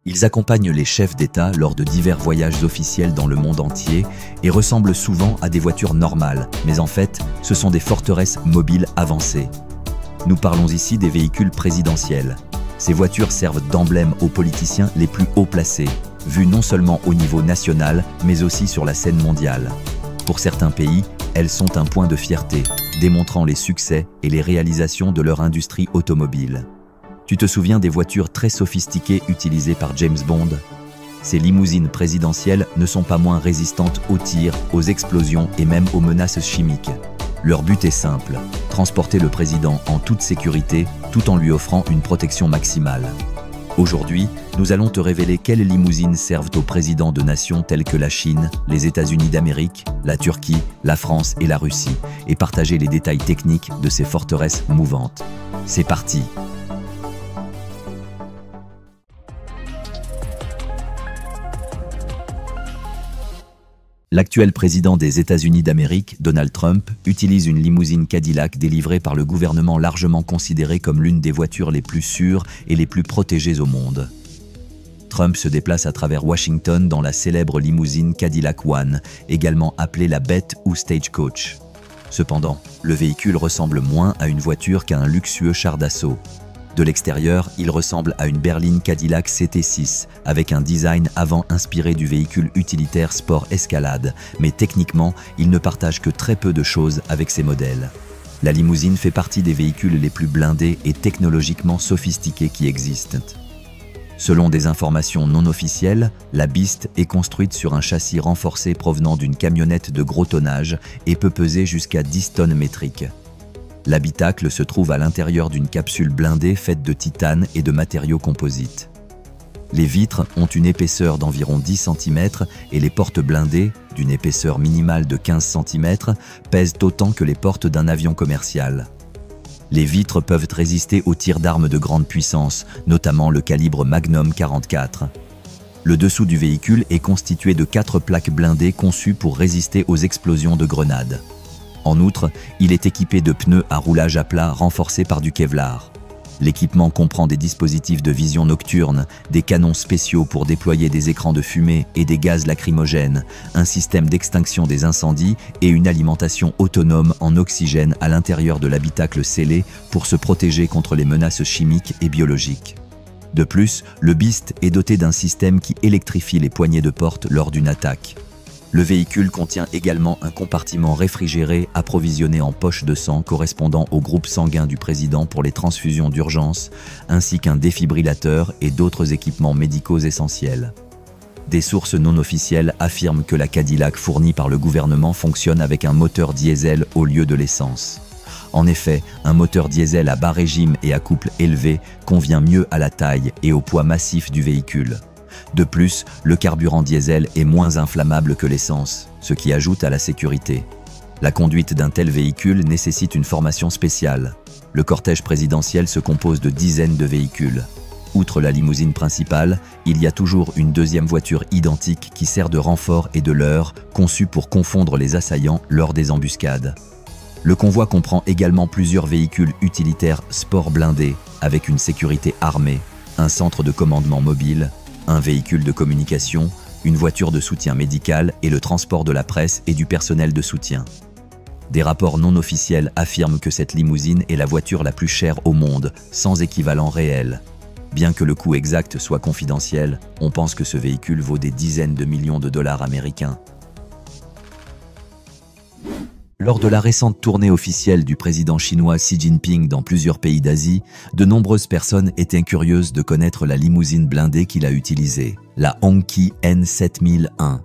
Ils accompagnent les chefs d'État lors de divers voyages officiels dans le monde entier et ressemblent souvent à des voitures normales, mais en fait, ce sont des forteresses mobiles avancées. Nous parlons ici des véhicules présidentiels. Ces voitures servent d'emblème aux politiciens les plus haut placés, vus non seulement au niveau national, mais aussi sur la scène mondiale. Pour certains pays, elles sont un point de fierté, démontrant les succès et les réalisations de leur industrie automobile. Tu te souviens des voitures très sophistiquées utilisées par James Bond? Ces limousines présidentielles ne sont pas moins résistantes aux tirs, aux explosions et même aux menaces chimiques. Leur but est simple, transporter le président en toute sécurité tout en lui offrant une protection maximale. Aujourd'hui, nous allons te révéler quelles limousines servent aux présidents de nations telles que la Chine, les États-Unis d'Amérique, la Turquie, la France et la Russie, et partager les détails techniques de ces forteresses mouvantes. C'est parti! L'actuel président des États-Unis d'Amérique, Donald Trump, utilise une limousine Cadillac délivrée par le gouvernement largement considérée comme l'une des voitures les plus sûres et les plus protégées au monde. Trump se déplace à travers Washington dans la célèbre limousine Cadillac One, également appelée la Bête ou Stagecoach. Cependant, le véhicule ressemble moins à une voiture qu'à un luxueux char d'assaut. De l'extérieur, il ressemble à une berline Cadillac CT6, avec un design avant inspiré du véhicule utilitaire Sport Escalade, mais techniquement, il ne partage que très peu de choses avec ces modèles. La limousine fait partie des véhicules les plus blindés et technologiquement sophistiqués qui existent. Selon des informations non officielles, la Beast est construite sur un châssis renforcé provenant d'une camionnette de gros tonnage et peut peser jusqu'à 10 tonnes métriques. L'habitacle se trouve à l'intérieur d'une capsule blindée faite de titane et de matériaux composites. Les vitres ont une épaisseur d'environ 10 cm et les portes blindées, d'une épaisseur minimale de 15 cm, pèsent autant que les portes d'un avion commercial. Les vitres peuvent résister aux tirs d'armes de grande puissance, notamment le calibre Magnum 44. Le dessous du véhicule est constitué de 4 plaques blindées conçues pour résister aux explosions de grenades. En outre, il est équipé de pneus à roulage à plat renforcés par du Kevlar. L'équipement comprend des dispositifs de vision nocturne, des canons spéciaux pour déployer des écrans de fumée et des gaz lacrymogènes, un système d'extinction des incendies et une alimentation autonome en oxygène à l'intérieur de l'habitacle scellé pour se protéger contre les menaces chimiques et biologiques. De plus, le Beast est doté d'un système qui électrifie les poignées de porte lors d'une attaque. Le véhicule contient également un compartiment réfrigéré approvisionné en poches de sang correspondant au groupe sanguin du président pour les transfusions d'urgence, ainsi qu'un défibrillateur et d'autres équipements médicaux essentiels. Des sources non officielles affirment que la Cadillac fournie par le gouvernement fonctionne avec un moteur diesel au lieu de l'essence. En effet, un moteur diesel à bas régime et à couple élevé convient mieux à la taille et au poids massif du véhicule. De plus, le carburant diesel est moins inflammable que l'essence, ce qui ajoute à la sécurité. La conduite d'un tel véhicule nécessite une formation spéciale. Le cortège présidentiel se compose de dizaines de véhicules. Outre la limousine principale, il y a toujours une deuxième voiture identique qui sert de renfort et de leurre, conçue pour confondre les assaillants lors des embuscades. Le convoi comprend également plusieurs véhicules utilitaires sport blindés, avec une sécurité armée, un centre de commandement mobile, un véhicule de communication, une voiture de soutien médical et le transport de la presse et du personnel de soutien. Des rapports non officiels affirment que cette limousine est la voiture la plus chère au monde, sans équivalent réel. Bien que le coût exact soit confidentiel, on pense que ce véhicule vaut des dizaines de millions de dollars américains. Lors de la récente tournée officielle du président chinois Xi Jinping dans plusieurs pays d'Asie, de nombreuses personnes étaient curieuses de connaître la limousine blindée qu'il a utilisée, la Hongqi N7001.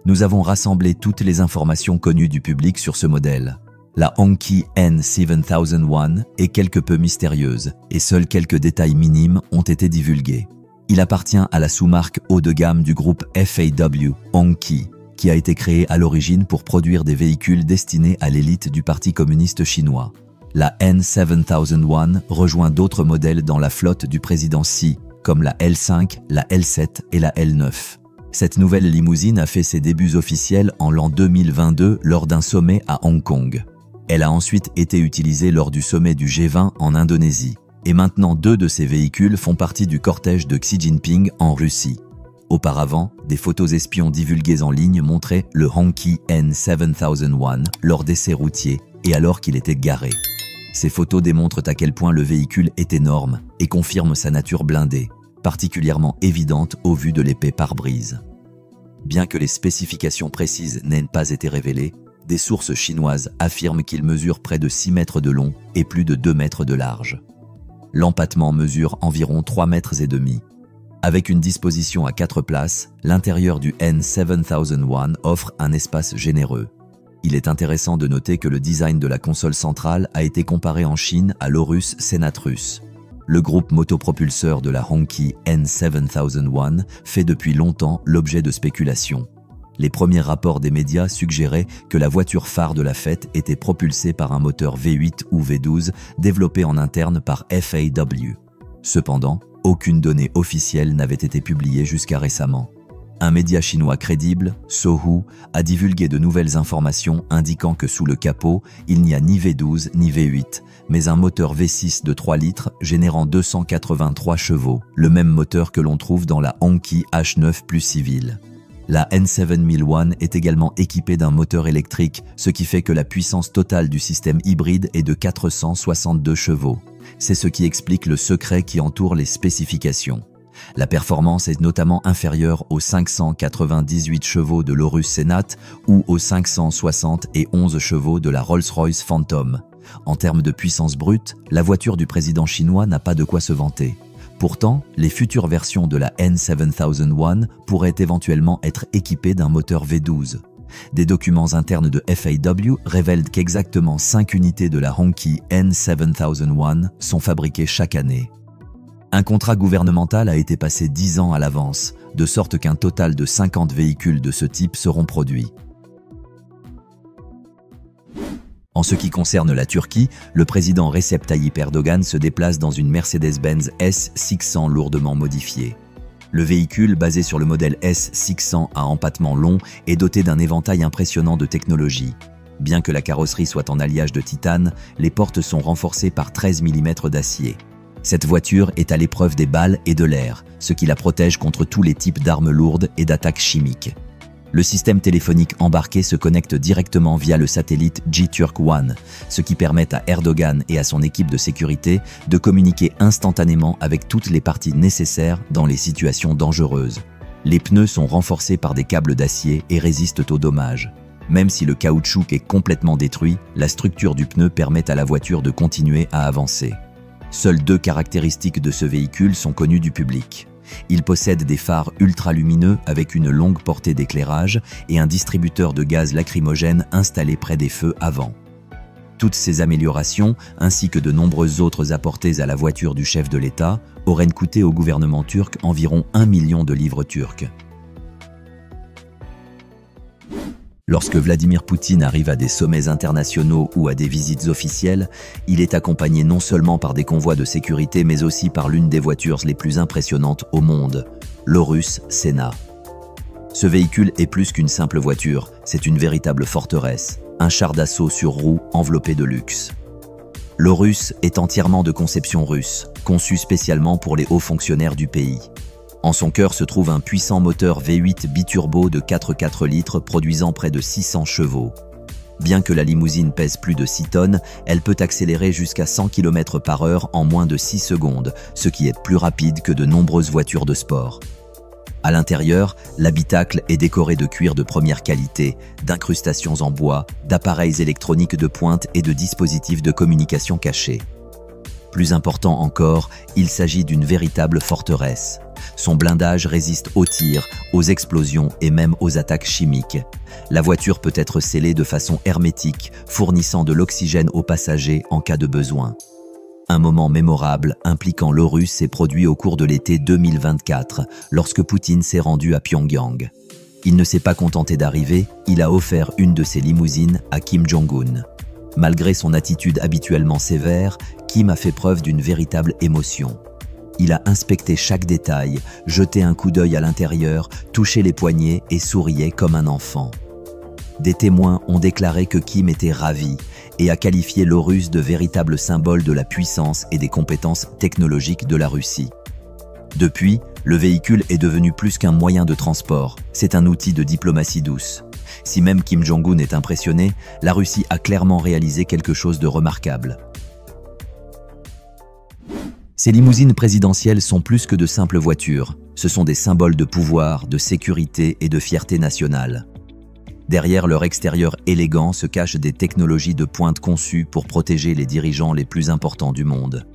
Nous avons rassemblé toutes les informations connues du public sur ce modèle. La Hongqi N7001 est quelque peu mystérieuse et seuls quelques détails minimes ont été divulgués. Il appartient à la sous-marque haut de gamme du groupe FAW, Hongqi, qui a été créé à l'origine pour produire des véhicules destinés à l'élite du Parti communiste chinois. La N7001 rejoint d'autres modèles dans la flotte du président Xi, comme la L5, la L7 et la L9. Cette nouvelle limousine a fait ses débuts officiels en l'an 2022 lors d'un sommet à Hong Kong. Elle a ensuite été utilisée lors du sommet du G20 en Indonésie. Et maintenant 2 de ces véhicules font partie du cortège de Xi Jinping en Russie. Auparavant, des photos espions divulguées en ligne montraient le Hongqi N7001 lors d'essais routiers et alors qu'il était garé. Ces photos démontrent à quel point le véhicule est énorme et confirment sa nature blindée, particulièrement évidente au vu de l'épais pare-brise. Bien que les spécifications précises n'aient pas été révélées, des sources chinoises affirment qu'il mesure près de 6 mètres de long et plus de 2 mètres de large. L'empattement mesure environ 3,5 mètres. Avec une disposition à 4 places, l'intérieur du N7001 offre un espace généreux. Il est intéressant de noter que le design de la console centrale a été comparé en Chine à l'Aurus Senatrus. Le groupe motopropulseur de la Hongqi N7001 fait depuis longtemps l'objet de spéculations. Les premiers rapports des médias suggéraient que la voiture phare de la fête était propulsée par un moteur V8 ou V12 développé en interne par FAW. Cependant, aucune donnée officielle n'avait été publiée jusqu'à récemment. Un média chinois crédible, Sohu, a divulgué de nouvelles informations indiquant que sous le capot, il n'y a ni V12 ni V8, mais un moteur V6 de 3 litres générant 283 chevaux, le même moteur que l'on trouve dans la Hongqi H9 plus civile. La N7001 est également équipée d'un moteur électrique, ce qui fait que la puissance totale du système hybride est de 462 chevaux. C'est ce qui explique le secret qui entoure les spécifications. La performance est notamment inférieure aux 598 chevaux de l'Aurus Senat ou aux 571 chevaux de la Rolls-Royce Phantom. En termes de puissance brute, la voiture du président chinois n'a pas de quoi se vanter. Pourtant, les futures versions de la N7001 pourraient éventuellement être équipées d'un moteur V12. Des documents internes de FAW révèlent qu'exactement 5 unités de la Hongqi N7001 sont fabriquées chaque année. Un contrat gouvernemental a été passé 10 ans à l'avance, de sorte qu'un total de 50 véhicules de ce type seront produits. En ce qui concerne la Turquie, le président Recep Tayyip Erdogan se déplace dans une Mercedes-Benz S600 lourdement modifiée. Le véhicule, basé sur le modèle S600 à empattement long, est doté d'un éventail impressionnant de technologies. Bien que la carrosserie soit en alliage de titane, les portes sont renforcées par 13 mm d'acier. Cette voiture est à l'épreuve des balles et de l'air, ce qui la protège contre tous les types d'armes lourdes et d'attaques chimiques. Le système téléphonique embarqué se connecte directement via le satellite G-Turk One, ce qui permet à Erdogan et à son équipe de sécurité de communiquer instantanément avec toutes les parties nécessaires dans les situations dangereuses. Les pneus sont renforcés par des câbles d'acier et résistent aux dommages. Même si le caoutchouc est complètement détruit, la structure du pneu permet à la voiture de continuer à avancer. Seules 2 caractéristiques de ce véhicule sont connues du public. Il possède des phares ultra-lumineux avec une longue portée d'éclairage et un distributeur de gaz lacrymogène installé près des feux avant. Toutes ces améliorations, ainsi que de nombreuses autres apportées à la voiture du chef de l'État, auraient coûté au gouvernement turc environ 1 million de livres turques. Lorsque Vladimir Poutine arrive à des sommets internationaux ou à des visites officielles, il est accompagné non seulement par des convois de sécurité mais aussi par l'une des voitures les plus impressionnantes au monde, l'Aurus Senat. Ce véhicule est plus qu'une simple voiture, c'est une véritable forteresse, un char d'assaut sur roues enveloppé de luxe. L'Aurus est entièrement de conception russe, conçu spécialement pour les hauts fonctionnaires du pays. En son cœur se trouve un puissant moteur V8 biturbo de 4,4 litres produisant près de 600 chevaux. Bien que la limousine pèse plus de 6 tonnes, elle peut accélérer jusqu'à 100 km/h en moins de 6 secondes, ce qui est plus rapide que de nombreuses voitures de sport. À l'intérieur, l'habitacle est décoré de cuir de première qualité, d'incrustations en bois, d'appareils électroniques de pointe et de dispositifs de communication cachés. Plus important encore, il s'agit d'une véritable forteresse. Son blindage résiste aux tirs, aux explosions et même aux attaques chimiques. La voiture peut être scellée de façon hermétique, fournissant de l'oxygène aux passagers en cas de besoin. Un moment mémorable impliquant l'Aurus s'est produit au cours de l'été 2024, lorsque Poutine s'est rendu à Pyongyang. Il ne s'est pas contenté d'arriver, il a offert une de ses limousines à Kim Jong-un. Malgré son attitude habituellement sévère, Kim a fait preuve d'une véritable émotion. Il a inspecté chaque détail, jeté un coup d'œil à l'intérieur, touché les poignets et souriait comme un enfant. Des témoins ont déclaré que Kim était ravi et a qualifié l'Aurus de véritable symbole de la puissance et des compétences technologiques de la Russie. Depuis, le véhicule est devenu plus qu'un moyen de transport, c'est un outil de diplomatie douce. Si même Kim Jong-un est impressionné, la Russie a clairement réalisé quelque chose de remarquable. Ces limousines présidentielles sont plus que de simples voitures, ce sont des symboles de pouvoir, de sécurité et de fierté nationale. Derrière leur extérieur élégant se cachent des technologies de pointe conçues pour protéger les dirigeants les plus importants du monde.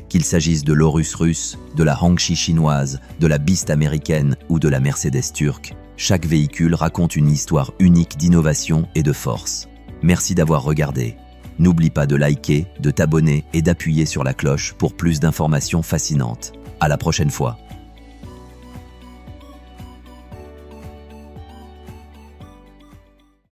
Qu'il s'agisse de l'Aurus russe, de la Hongqi chinoise, de la Beast américaine ou de la Mercedes turque, chaque véhicule raconte une histoire unique d'innovation et de force. Merci d'avoir regardé. N'oublie pas de liker, de t'abonner et d'appuyer sur la cloche pour plus d'informations fascinantes. À la prochaine fois.